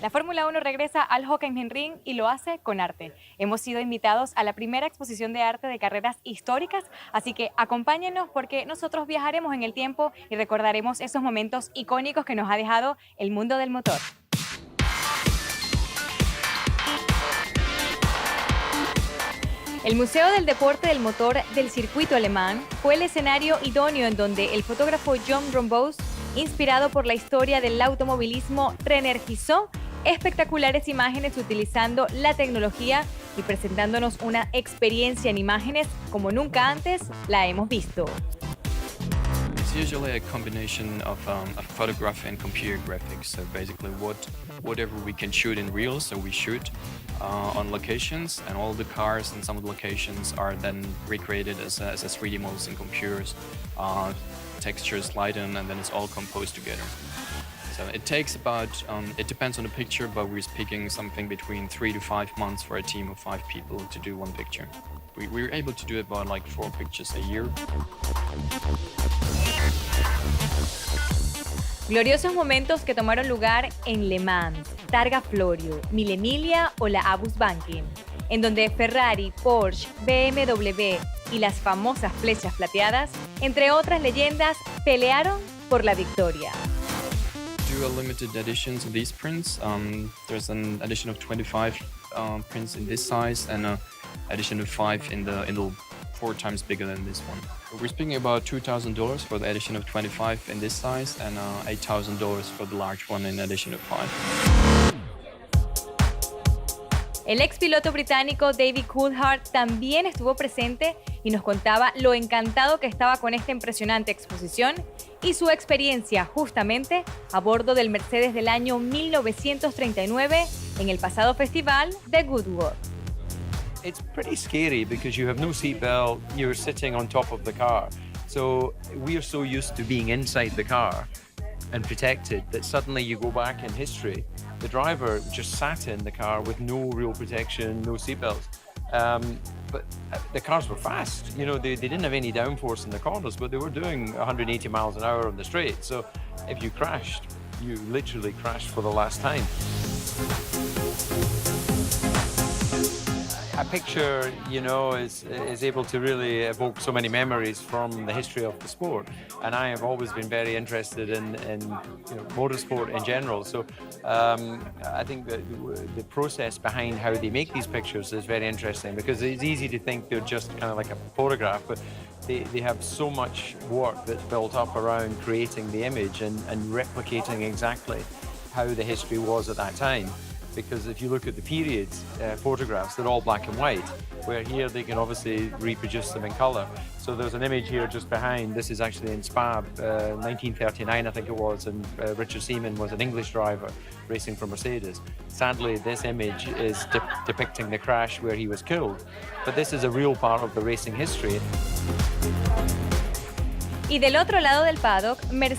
La Fórmula 1 regresa al Hockenheim Ring y lo hace con arte. Hemos sido invitados a la primera exposición de arte de carreras históricas, así que acompáñenos porque nosotros viajaremos en el tiempo y recordaremos esos momentos icónicos que nos ha dejado el mundo del motor. El Museo del Deporte del Motor del Circuito Alemán fue el escenario idóneo en donde el fotógrafo John Rombose, inspirado por la historia del automovilismo, reenergizó espectaculares imágenes utilizando la tecnología y presentándonos una experiencia en imágenes como nunca antes la hemos visto. It's usually a combination of photography and computer graphics. So basically, whatever we can shoot in real, so we shoot on locations, and all the cars and some of the locations are then recreated as 3D models in computers. Textures, light in, and then it's all composed together. So it takes about, it depends on the picture, but we're speaking something between 3 to 5 months for a team of 5 people to do one picture. We're able to do about like 4 pictures a year. Gloriosos momentos que tomaron lugar en Le Mans, Targa Florio, Mille Miglia o la Abus Banking, en donde Ferrari, Porsche, BMW y las famosas flechas plateadas, entre otras leyendas, pelearon por la victoria. Do a limited editions of these prints. There's an edition of 25 prints in this size and an edition of 5 in the 4 times bigger than this one. We're speaking about $2,000 for the edition of 25 in this size and $8,000 for the large one in edition of 5. El ex piloto británico David Coulthard también estuvo presente y nos contaba lo encantado que estaba con esta impresionante exposición y su experiencia justamente a bordo del Mercedes del año 1939 en el pasado festival de Goodwood. It's pretty scary because you have no seatbelt, you're sitting on top of the car. So we're so used to being inside the car and protected that suddenly you go back in history. The driver just sat in the car with no real protection, no seatbelts. But the cars were fast. You know, they didn't have any downforce in the corners, but they were doing 180 miles an hour on the straight. So if you crashed, you literally crashed for the last time. A picture, you know, is able to really evoke so many memories from the history of the sport, and I have always been very interested in motorsport in general. So I think that the process behind how they make these pictures is very interesting because it's easy to think they're just kind of like a photograph, but they have so much work that's built up around creating the image and replicating exactly how the history was at that time. Because if you look at the period photographs, they're all black and white, where here they can obviously reproduce them in color. So there's an image here just behind. This is actually in Spa, 1939, I think it was, and Richard Seaman was an English driver racing for Mercedes. Sadly, this image is depicting the crash where he was killed, but this is a real part of the racing history. Y del otro lado del paddock,